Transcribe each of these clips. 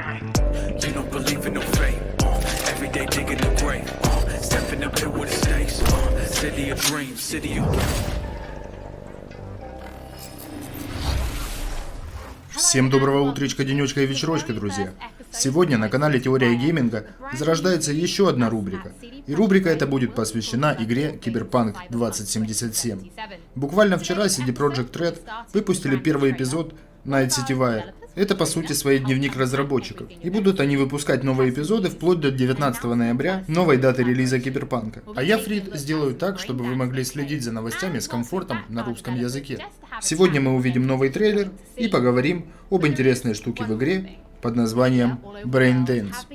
You don't believe in no fate. Every day digging the grave. Step in the pit with the stakes. City of dreams, city of... Всем доброго утречка, денечка и вечерочка, друзья. Сегодня на канале Теория Гейминга зарождается еще одна рубрика. И рубрика эта будет посвящена игре Cyberpunk 2077. Буквально вчера CD Projekt Red выпустили первый эпизод Night City Wire. Это по сути свой дневник разработчиков. И будут они выпускать новые эпизоды вплоть до 19 ноября, новой даты релиза Киберпанка. А я, Фрид, сделаю так, чтобы вы могли следить за новостями с комфортом на русском языке. Сегодня мы увидим новый трейлер и поговорим об интересной штуке в игре под названием Brain Dance.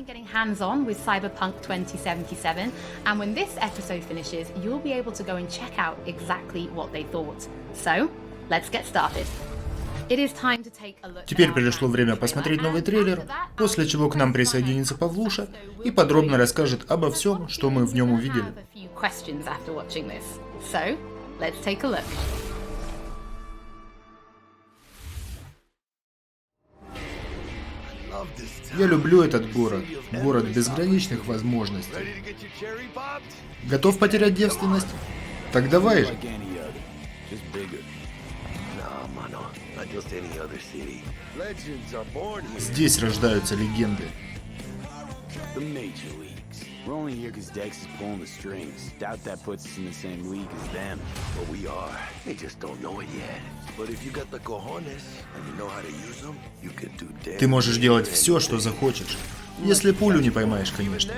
Теперь пришло время посмотреть новый трейлер, после чего к нам присоединится Павлуша и подробно расскажет обо всем, что мы в нем увидели. Я люблю этот город, город безграничных возможностей. Готов потерять девственность? Так давай же. Здесь рождаются легенды. Ты можешь делать все, что захочешь, если пулю не поймаешь, конечно.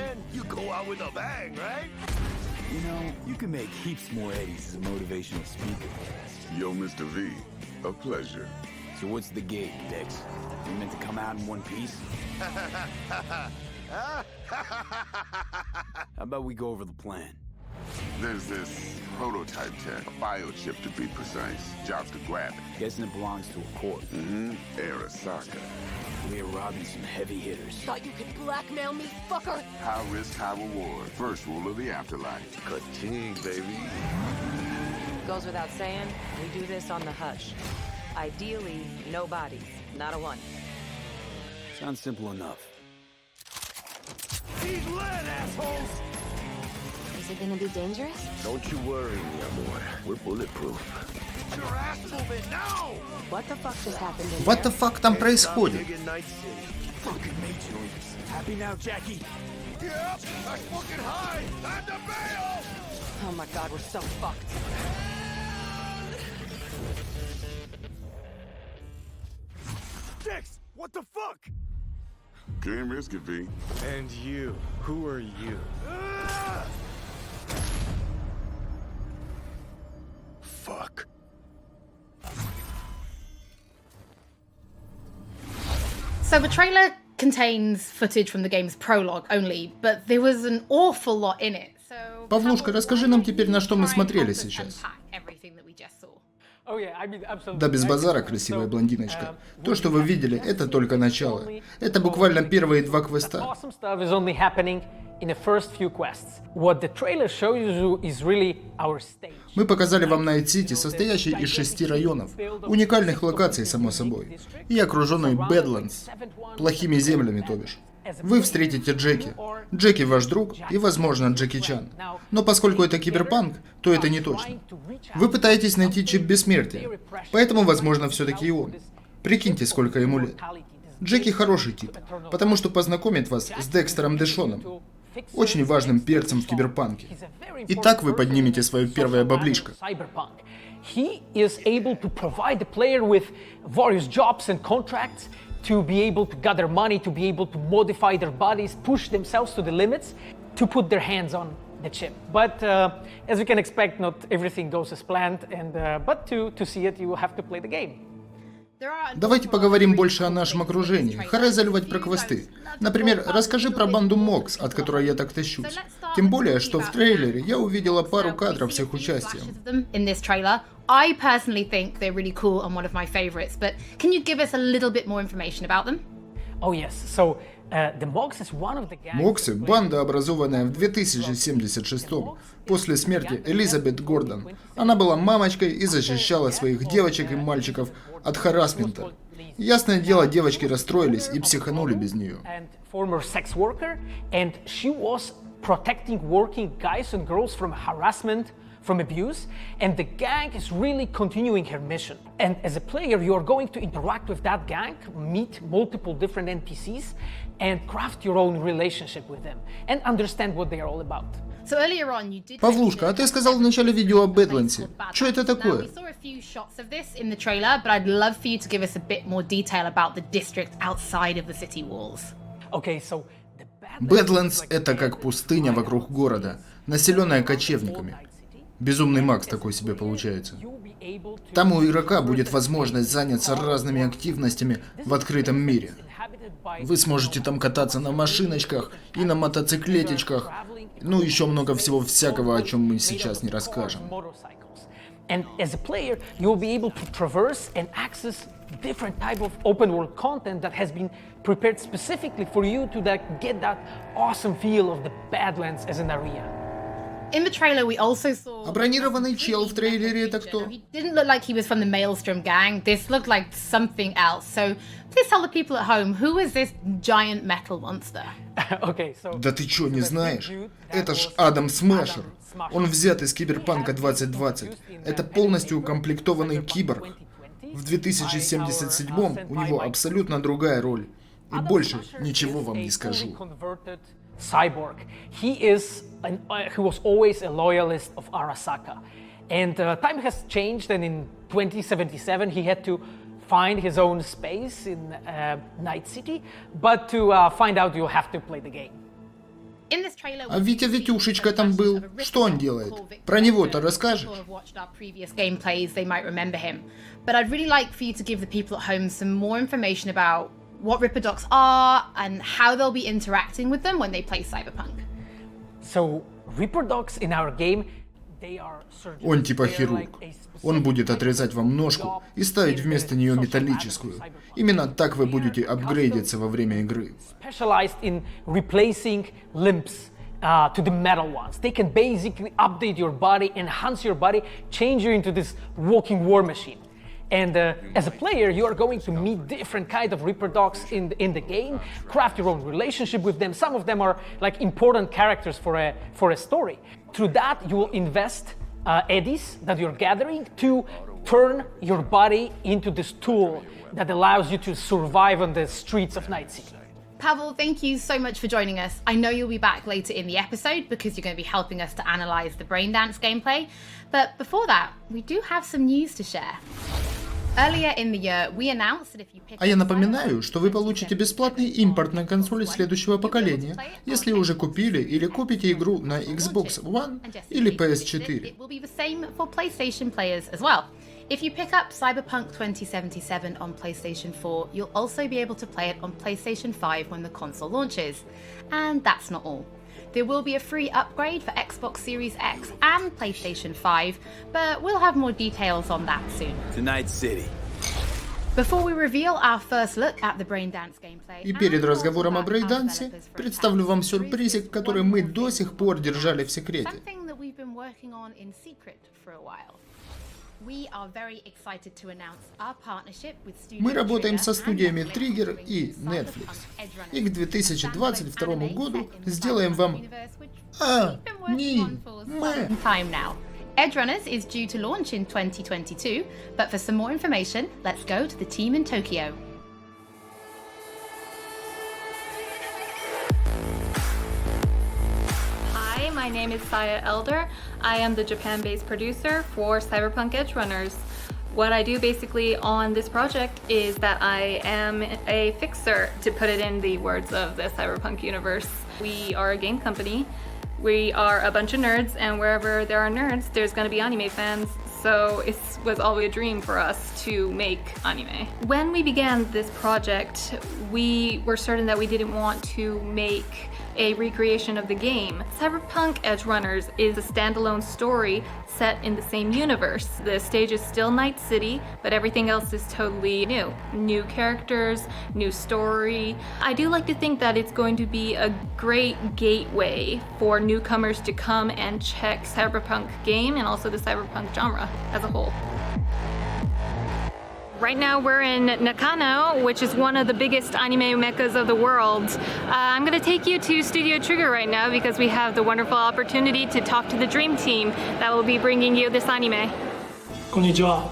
Yo, Mr. V, a pleasure. So what's the game, Dex? You meant to come out in one piece? How about we go over the plan? There's this prototype tech, a biochip to be precise. Job's to grab it. Guessing it belongs to a court. Arasaka. We're robbing some heavy hitters. Thought you could blackmail me, fucker? High risk, high reward. First rule of the afterlife. Ka-ting, baby. Goes without saying, we do this on the hush. Ideally, no bodies, not a one. Sounds simple enough. He's lit, assholes! Is it gonna be dangerous? Don't you worry, mi amor. We're bulletproof. Get your ass moving now! What the fuck just happened in What the there? fuck там происходит? Fucking major leagues. Happy now, Jackie? Yep, that's fucking high! Time to bail! Oh my god, we're so fucked. Dix, what the fuck? Can't risk it, V. And you, who are you? Fuck. So the trailer contains footage from the game's prologue only, but there was an awful lot in it. So, Павлушка, расскажи нам теперь, на что мы смотрели сейчас. Да без базара, красивая блондиночка. То, что вы видели, это только начало. Это буквально первые два квеста. Мы показали вам Night City, состоящий из 6 районов, уникальных локаций, само собой, и окруженный Badlands, плохими землями, то бишь. Вы встретите Джеки. Джеки ваш друг и, возможно, Джеки Чан. Но поскольку это киберпанк, то это не точно. Вы пытаетесь найти чип бессмертия, поэтому, возможно, все-таки и он. Прикиньте, сколько ему лет. Джеки хороший тип, потому что познакомит вас с Декстером Дэшоном, очень важным перцем в киберпанке. И так вы поднимете свое первое баблишко. He is able to provide the player with various jobs and contracts to be able to gather money, to be able to modify their bodies, push themselves to the limits, to put their hands on the chip. But as you can expect, not everything goes as planned, and but to see it, you have to play the game. Давайте поговорим больше о нашем окружении. Харе заливать про квесты. Например, расскажи про банду Мокс, от которой я так тащусь. Тем более, что в трейлере я увидела пару кадров с их участием. I personally think they're really cool and one of my favorites, but can you give us a little bit more information about them? Oh yes, so the Mox is one of the gangs. Моксы – банда, образованная в 2076-м, после смерти Элизабет Гордон. Она была мамочкой и защищала своих девочек и мальчиков от харассмента. Ясное дело, девочки расстроились и психанули без нее. And former sex worker, and she was protecting working guys and girls from harassment, from abuse, and the gang is really continuing her mission. And as a player, you are going to interact with that gang, meet multiple different NPCs, and craft your own relationship with them, and understand what they are all about. So earlier on, you did Павлушка, а ты сказал в начале видео о Бэдландсе. Что это Now, we такое? saw a few shots of this in the trailer, but I'd love for you to give us a bit more detail about the district outside of the city walls. Okay, so the Бэдландс — это как пустыня вокруг города, населенная кочевниками. Безумный Макс такой себе получается. Там у игрока будет возможность заняться разными активностями в открытом мире. Вы сможете там кататься на машиночках и на мотоциклетичках, ну еще много всего всякого, о чем мы сейчас не расскажем. And as a player, you will be able to traverse and access different type of open world content that has been prepared specifically for you to get that awesome feel of the Badlands as an area. In the trailer, we also saw... А бронированный чел в трейлере это кто? He didn't look like he was from the Maelstrom gang. This looked like something else. So please tell the people at home, who is this giant metal monster? Okay, so Да ты чё, не знаешь? Это ж Адам Смэшер. Он взят из Киберпанка 2020. Это полностью укомплектованный киборг. В 2077-м у него абсолютно другая роль. И больше ничего вам не скажу. Cyborg. He was always a loyalist of Arasaka. And time has changed, and in 2077 he had to find his own space in Night City. But to find out, you have to play the game. In this trailer, А Витя Витюшечка там был. Что он делает? Про него-то расскажешь? Gameplays, they might remember him. But I'd really like for you to give the people at home some more information about what Ripper Docs are and how they'll be interacting with them when they play Cyberpunk. So Ripper Docs in our game, they are surgeons. Он типа They're хирург. like a specific Он будет отрезать вам ножку и ставить вместо нее металлическую. Именно так вы будете апгрейдиться во время игры. Specialized in replacing limbs to the metal ones. They can basically update your body, enhance your body, change you into this walking war machine. And as a player, you are going to meet different kind of Ripper Dogs in the game, craft your own relationship with them. Some of them are like important characters for a story. Through that, you will invest eddies that you're gathering to turn your body into this tool that allows you to survive on the streets of Night City. Pavel, thank you so much for joining us. I know you'll be back later in the episode because you're going to be helping us to analyze the Braindance gameplay. But before that, we do have some news to share. Earlier in the year, we announced that if you pick А я напоминаю, что вы получите бесплатный импорт на консоли следующего поколения, если уже купили или купите игру на Xbox One или PS4. It will be the same for PlayStation players as well. If you pick up Cyberpunk 2077 on PlayStation 4, you'll also be able to play it on PlayStation 5 when the console launches. And that's not all. There will be a free upgrade for Xbox Series X and PlayStation 5, but we'll have more details on that soon. To Night City. Before we reveal our first look at the Braindance gameplay, И перед разговором о брейдансе представлю вам сюрпризик, который мы до сих пор держали в секрете. something that we've been working on in secret for a while. We are very excited to announce our partnership with Studio Мы работаем со Trigger студиями and Trigger Netflix и to bring Netflix. Cyberpunk Edge И к Runners, 2022 standalone году anime set in the сделаем вам Cyberpunk universe, which А, we've been working Ни, on for Мэ. some time now. Edge Runners is due to launch in 2022, but for some more information, let's go to the team in Tokyo. Hi, my name is Saya Elder. I am the Japan-based producer for Cyberpunk Edge Runners. What I do basically on this project is that I am a fixer, to put it in the words of the Cyberpunk universe. We are a game company. We are a bunch of nerds, and wherever there are nerds, there's going to be anime fans. So it was always a dream for us to make anime. When we began this project, we were certain that we didn't want to make a recreation of the game. Cyberpunk Edge Runners is a standalone story set in the same universe. The stage is still Night City, but everything else is totally new. New characters, new story. I do like to think that it's going to be a great gateway for newcomers to come and check Cyberpunk game and also the Cyberpunk genre as a whole. Right now we're in Nakano, which is one of the biggest anime meccas of the world. I'm going to take you to Studio Trigger right now because we have the wonderful opportunity to talk to the Dream Team that will be bringing you this anime. こんにちは。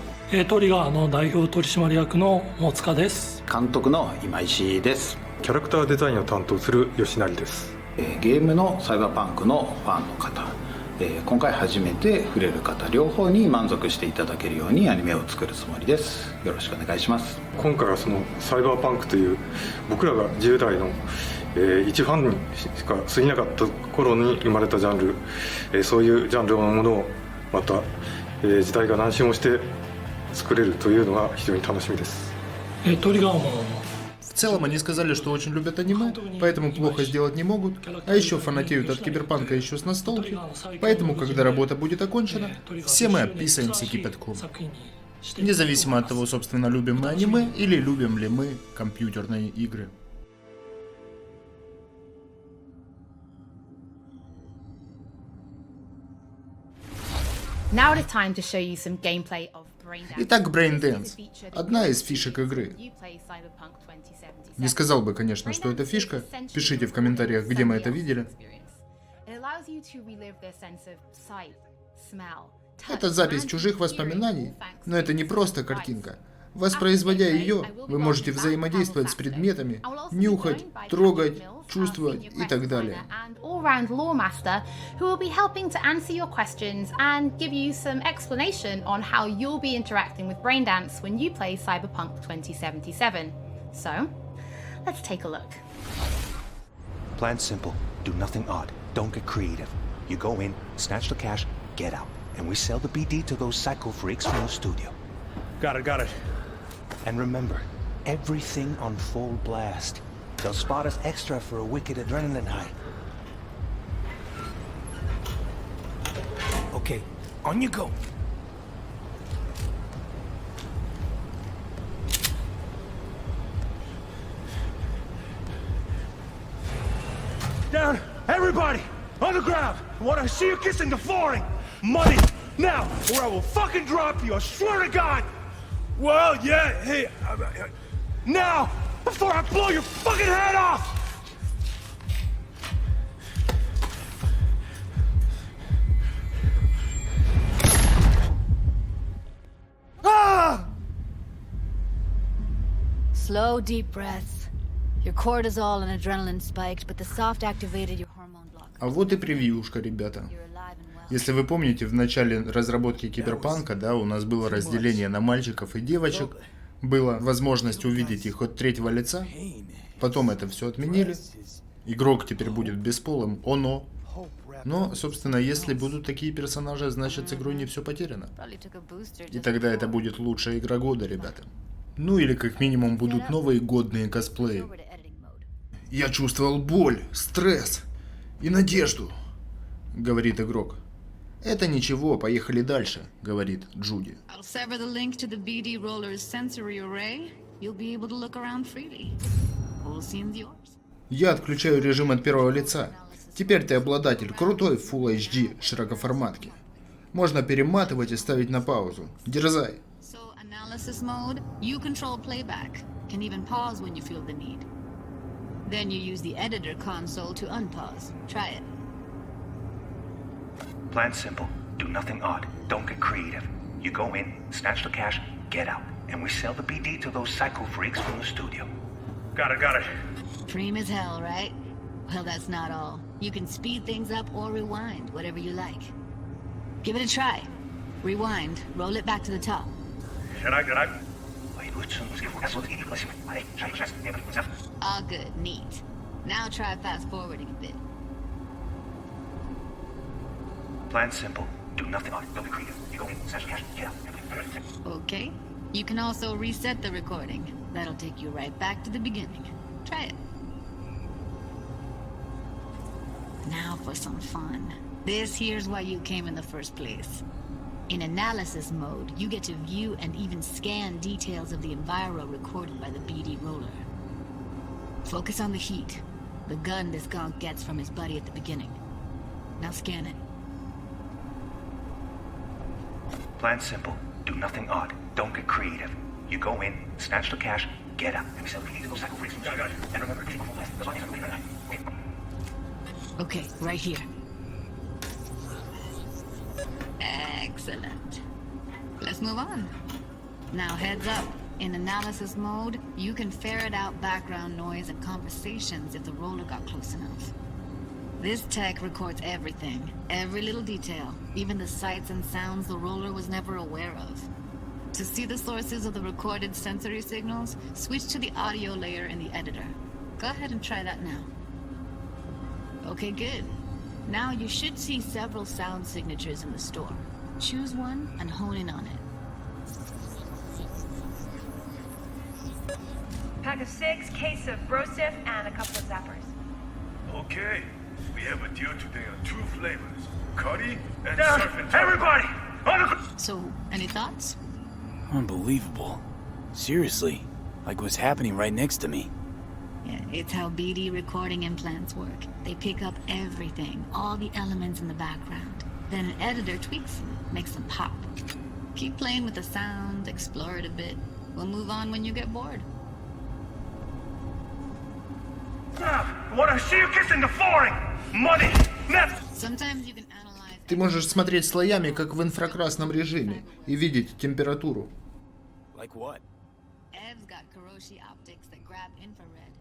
トリガーの代表取締役の大塚です。監督の今石です。キャラクターデザインを担当する吉成です。ゲームのサイバーパンクのファンの方、今回初めて触れる方両方に満足していただけるようにアニメを作るつもりです。よろしくお願いします。今回はそのサイバーパンクという僕らが10代の一ファンにしか過ぎなかった頃に生まれたジャンル、そういうジャンルのものをまた、時代が何周もして作れるというのが非常に楽しみです。トリガーもВ целом они сказали, что очень любят аниме, поэтому плохо сделать не могут, а еще фанатеют от киберпанка еще с настолки, поэтому, когда работа будет окончена, все мы описаемся кипятком. Независимо от того, собственно, любим мы аниме или любим ли мы компьютерные игры. Now it is time to show you some gameplay of Braindance. Итак, Braindance – одна из фишек игры. Не сказал бы, конечно, что это фишка. Пишите в комментариях, где мы это видели. Это запись чужих воспоминаний, но это не просто картинка. Воспроизводя ее, вы можете взаимодействовать с предметами, нюхать, трогать, чувствовать и так далее. All-round lore master who will be helping to answer your questions and give you some explanation on how you'll be interacting with Braindance when you play Cyberpunk 2077. So, let's take a look. Plan simple. Do nothing odd. Don't get creative. You go in, snatch the cash, get out. And we sell the BD to those psycho freaks from the studio. Got it. And remember, everything on full blast. They'll spot us extra for a wicked adrenaline high. Okay, on you go. Down! Everybody! On the ground! I want to see you kissing the flooring! Money! Now! Or I will fucking drop you! I swear to God! Well, yeah, hey... now! Before I blow your fucking head off! Ah! Slow, deep breaths. Your cortisol and adrenaline spiked, but the soft activated your hormone block. А вот и превьюшка, ребята. Если вы помните, в начале разработки Киберпанка, да, у нас было разделение на мальчиков и девочек, была возможность увидеть их от третьего лица, потом это все отменили, игрок теперь будет бесполым, оно. Но, собственно, если будут такие персонажи, значит с игрой не все потеряно. И тогда это будет лучшая игра года, ребята. Ну или как минимум будут новые годные косплеи. Я чувствовал боль, стресс и надежду, говорит игрок. Это ничего, поехали дальше, говорит Джуди. Я отключаю режим от первого лица. Теперь ты обладатель крутой Full HD широкоформатки. Можно перематывать и ставить на паузу. Дерзай. Analysis mode, you control playback, can even pause when you feel the need. Then you use the editor console to unpause. Try it. Plan simple. Do nothing odd. Don't get creative. You go in, snatch the cash, get out. And we sell the BD to those psycho freaks from the studio. Got it. Dream as hell, right? Well, that's not all. You can speed things up or rewind, whatever you like. Give it a try. Rewind, roll it back to the top. All good, neat. Now try fast forwarding a bit. Plan simple. Do nothing odd. Don't be creative. You go in, snatch the cash, get out. Okay. You can also reset the recording. That'll take you right back to the beginning. Try it. Now for some fun. This here's why you came in the first place. In analysis mode, you get to view and even scan details of the enviro recorded by the BD roller. Focus on the heat, the gun this gonk gets from his buddy at the beginning. Now scan it. Plan simple. Do nothing odd. Don't get creative. You go in, snatch the cash, get out, and we sell the BD to those psycho freaks from the street. And remember, keep on left. There's only something right now. Okay, right here. Excellent. Let's move on. Now heads up. In analysis mode, you can ferret out background noise and conversations if the roller got close enough. This tech records everything, every little detail, even the sights and sounds the roller was never aware of. To see the sources of the recorded sensory signals, switch to the audio layer in the editor. Go ahead and try that now. Okay, good. Now you should see several sound signatures in the store. Choose one and hone in on it. Pack of 6, case of Brosif, and a couple of zappers. Okay, we have a deal today on 2 flavors, Cuddy and Down, Surfing. everybody! So, any thoughts? Unbelievable. Seriously, like what's happening right next to me. Yeah, it's how BD recording implants work. They pick up everything, all the elements in the background. Then an editor tweaks them, makes them pop. Keep playing with the sound, explore it a bit. We'll move on when you get bored. What I see you kissing the flooring! Money! Net! Sometimes you can analyze. Ты можешь смотреть слоями, как в инфракрасном режиме, и видеть температуру. Like what? Ev's got Kiroshi optics that grab infrared,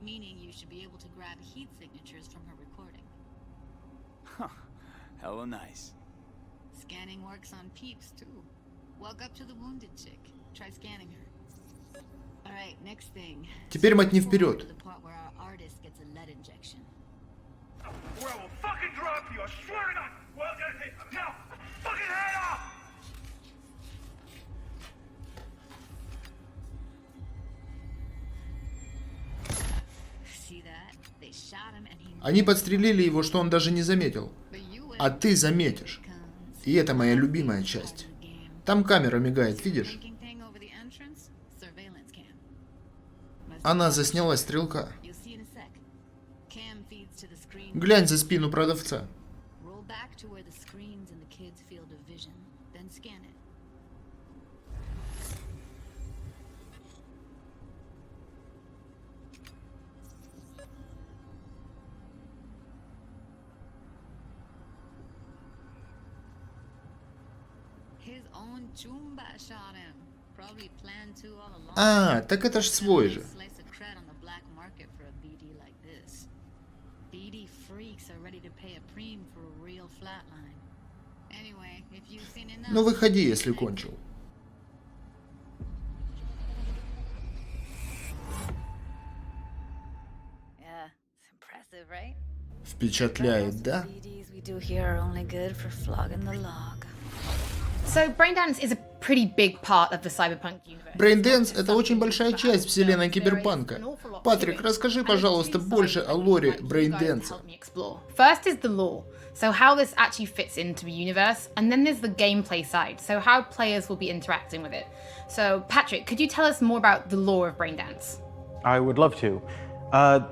meaning you should be able to grab heat signatures from her recording. Huh. Hella nice. Scanning works on peeps too. Walk up to the wounded chick. Try scanning her. All right, next thing. Теперь мотни вперед. The part where our artist gets a lead injection. Or I will fucking drop you, I swear to God! Well, hey, now, fucking head off! See that? They shot him and he... Они подстрелили его, что он даже не заметил. А ты заметишь. И это моя любимая часть. Там камера мигает, видишь? Она засняла стрелка. Глянь за спину продавца. А, так это ж свой же. Ну выходи, если кончил. Впечатляет, да? So Braindance is a pretty big part of the cyberpunk universe. Braindance — это очень большая часть вселенной киберпанка. Патрик, расскажи, пожалуйста, больше о лоре Braindance. First is the lore, so how this actually fits into the universe, and then there's the gameplay side, so how players will be interacting with it. So Patrick, could you tell us more about the lore of Braindance? I would love to.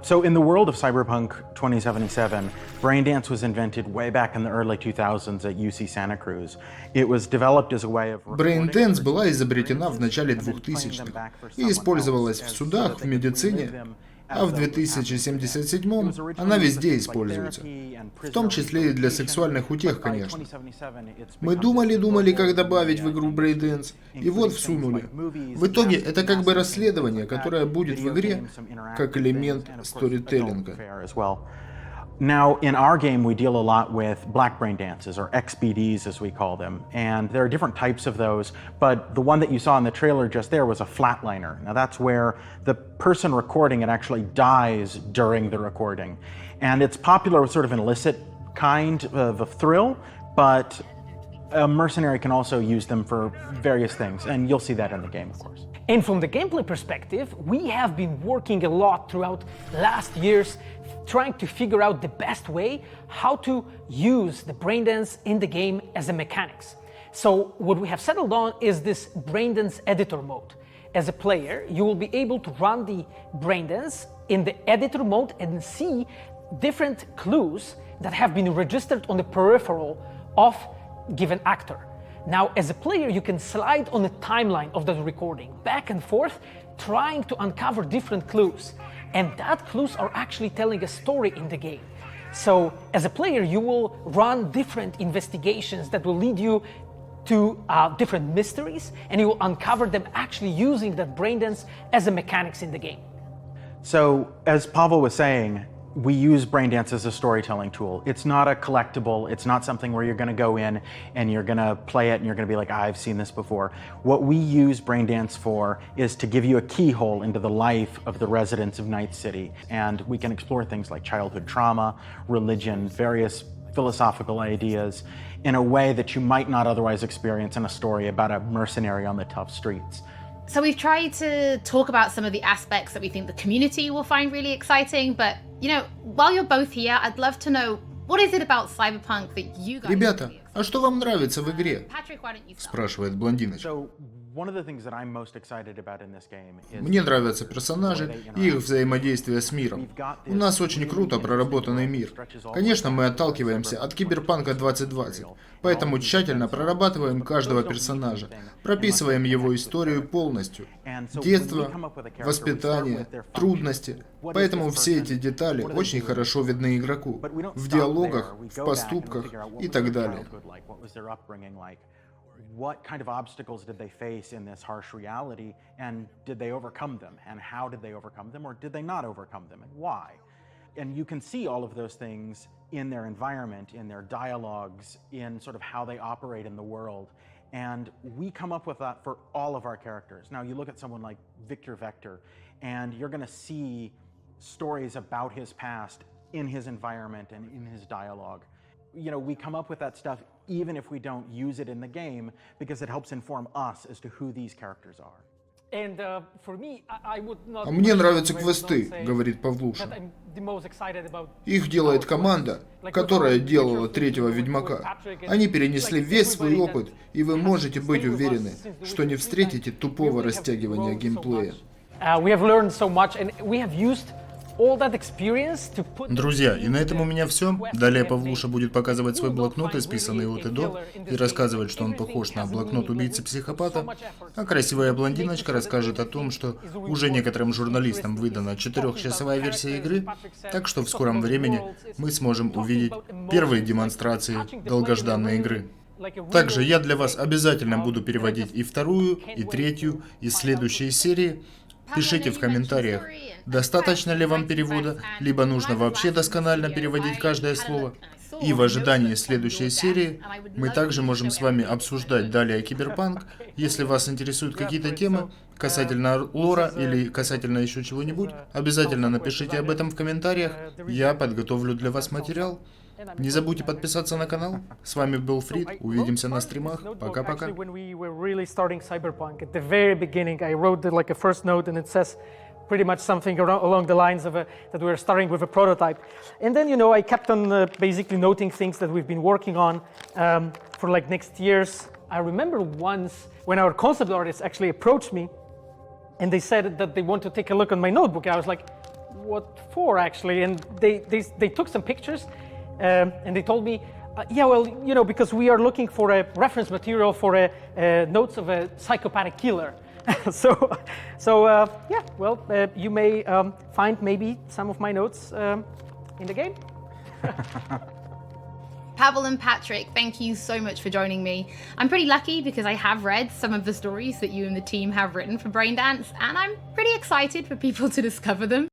So in the world of Cyberpunk 2077, Braindance was invented way back in the early 2000s at UC Santa Cruz. It was developed as a way of... Braindance была изобретена в начале 2000-х и использовалась в судах, в медицине, а в 2077-м она везде используется. В том числе и для сексуальных утех, конечно. Мы думали, как добавить в игру Braindance, и вот всунули. В итоге это как бы расследование, которое будет в игре как элемент сторителлинга. Now, in our game, we deal a lot with black brain dances, or XBDs as we call them, and there are different types of those, but the one that you saw in the trailer just there was a flatliner. Now that's where the person recording it actually dies during the recording. And it's popular with sort of an illicit kind of a thrill, but a mercenary can also use them for various things, and you'll see that in the game, of course. And from the gameplay perspective, we have been working a lot throughout last years trying to figure out the best way how to use the Braindance in the game as a mechanics. So what we have settled on is this Braindance editor mode. As a player, you will be able to run the Braindance in the editor mode and see different clues that have been registered on the peripheral of given actor. Now, as a player, you can slide on the timeline of the recording, back and forth, trying to uncover different clues. And that clues are actually telling a story in the game. So, as a player, you will run different investigations that will lead you to different mysteries, and you will uncover them actually using that brain dance as a mechanics in the game. So, as Pavel was saying, we use Braindance as a storytelling tool. It's not a collectible. It's not something where you're going to go in and you're going to play it and you're going to be like, I've seen this before. What we use Braindance for is to give you a keyhole into the life of the residents of Night City. And we can explore things like childhood trauma, religion, various philosophical ideas in a way that you might not otherwise experience in a story about a mercenary on the tough streets. So we've tried to talk about some of the aspects that we think the community will find really exciting, but, you know, while you're both here, I'd love to know, what is it about Cyberpunk that you guys... Ребята, а что вам нравится в игре? Patrick, why don't you start? Спрашивает блондиночка. One of the things that I'm most excited about in this game is Мне нравятся персонажи и их взаимодействие с миром. У нас очень круто проработанный мир. Конечно, мы отталкиваемся от Киберпанка 2020, поэтому тщательно прорабатываем каждого персонажа, прописываем его историю полностью. Детство, воспитание, трудности. Поэтому все эти детали очень хорошо видны игроку. В диалогах, в поступках и так далее. What kind of obstacles did they face in this harsh reality, and did they overcome them? And how did they overcome them, or did they not overcome them, and why? And you can see all of those things in their environment, in their dialogues, in sort of how they operate in the world. And we come up with that for all of our characters. Now, you look at someone like Victor Vector, and you're going to see stories about his past in his environment and in his dialogue. You know, we come up with that stuff even if we don't use it in the game, because it helps inform us as to who these characters are. And for me, I would not... А мне нравятся квесты, говорит Павлуша. Их делает команда, которая делала третьего Ведьмака. Они перенесли весь свой опыт, и вы можете быть уверены, что не встретите тупого растягивания геймплея. Друзья, и на этом у меня все. Далее Павлуша будет показывать свой блокнот, исписанный от и до, и рассказывать, что он похож на блокнот убийцы-психопата, а красивая блондиночка расскажет о том, что уже некоторым журналистам выдана 4-часовая версия игры, так что в скором времени мы сможем увидеть первые демонстрации долгожданной игры. Также я для вас обязательно буду переводить и вторую, и третью, и следующие серии. Пишите в комментариях, достаточно ли вам перевода, либо нужно вообще досконально переводить каждое слово. И в ожидании следующей серии мы также можем с вами обсуждать далее Киберпанк. Если вас интересуют какие-то темы касательно лора или касательно еще чего-нибудь, обязательно напишите об этом в комментариях. Я подготовлю для вас материал. Не забудьте подписаться на канал. С вами был Фрид. Увидимся на стримах. Пока-пока. When we were really starting Cyberpunk, at the very beginning, I wrote like a first note, and it says pretty much something along the lines of that we were starting with a prototype. And then, you know, I kept on basically noting things that we've been working on for like next years. I remember once when our concept artists actually approached me, and they said that they want to take a look on my notebook. And I was like, what for, actually? And they took some pictures. And they told me, yeah, well, you know, because we are looking for a reference material for notes of a psychopathic killer. so yeah, well, you may find maybe some of my notes in the game. Pavel and Patrick, thank you so much for joining me. I'm pretty lucky because I have read some of the stories that you and the team have written for Braindance, and I'm pretty excited for people to discover them.